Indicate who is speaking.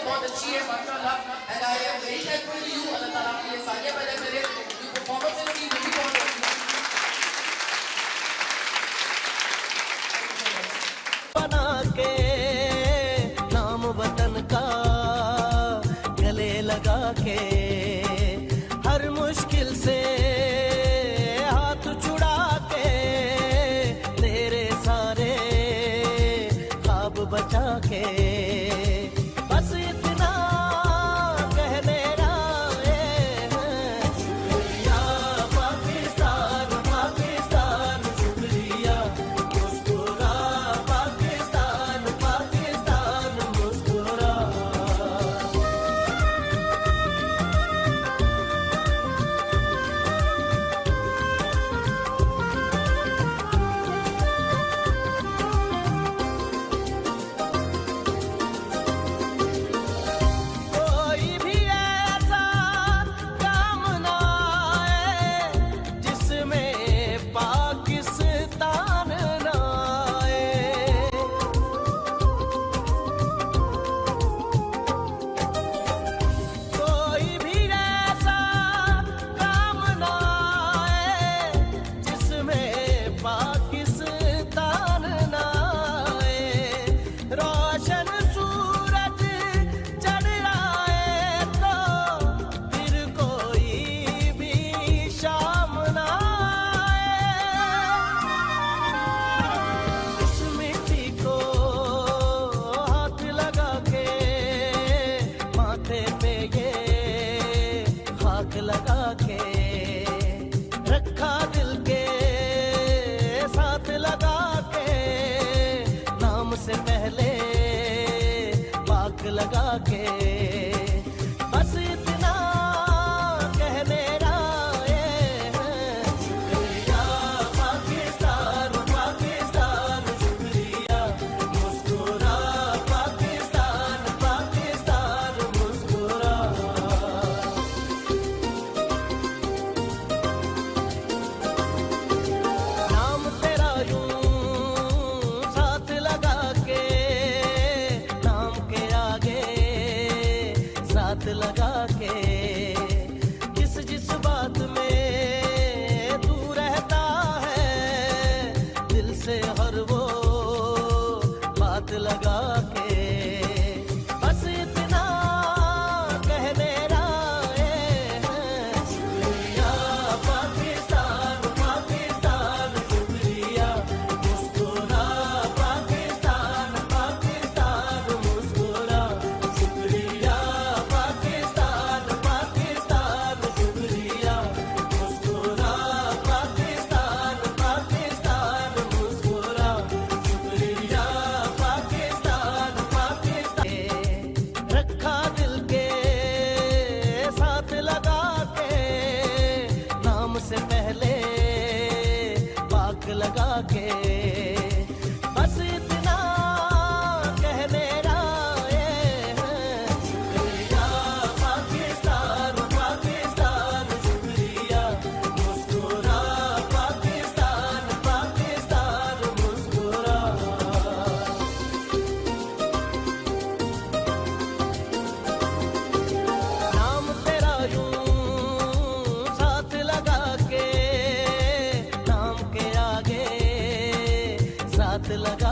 Speaker 1: बहुत अच्छी है माशाल्लाह and I am very thankful to you अल्लाह ताला आपके लिए सारियां पैदा करे जो परफॉर्मेंस है उनकी भी बहुत अच्छी है
Speaker 2: बना के नाम वतन का गले लगा के हर मुश्किल से हाथ छुड़ा के तेरे सारे ख्वाब बचा के बस इतना कहने आए हैं शुक्रिया पाकिस्तान पाकिस्तान शुक्रिया मुस्कुरा पाकिस्तान पाकिस्तान मुस्कुरा कोई भी ऐसा काम ना आए जिसमें पाकिस्तान ना आए कोई भी ऐसा काम ना आए जिसमें पाकिस्तान ना आए रोशन सूरज चढ़ आए तो फिर कोई भी शाम ना आए इस मिट्टी को हाथ लगा के माथे पे ये खाक लगा के रखा दिल के साथ लगा के नाम से पहले पाक लगा के बस इतना कहने आए हैं शुक्रिया पाकिस्तान पाकिस्तान शुक्रिया मुस्कुरा पाकिस्तान पाकिस्तान मुस्कुरा नाम तेरा यूं साथ लगा के नाम के आगे साथ लगा के जिस बात में तू रहता है दिल से हर वो बात लगा के बस इतना कहने आए हैं शुक्रिया पाकिस्तान पाकिस्तान शुक्रिया मुस्कुरा पाकिस्तान पाकिस्तान मुस्कुरा शुक्रिया पाकिस्तान पाकिस्तान शुक्रिया मुस्कुरा पाकिस्तान पाकिस्तान मुस्कुरा शुक्रिया पाकिस्तान पाकिस्तान रखा दिल के साथ लगा के नाम से पहले पाक लगा के बस इतना कहने आए हैं शुक्रिया पाकिस्तान पाकिस्तान शुक्रिया मुस्कुरा पाकिस्तान पाकिस्तान मुस्कुरा नाम तेरा यूं साथ लगा के नाम के आगे साथ लगा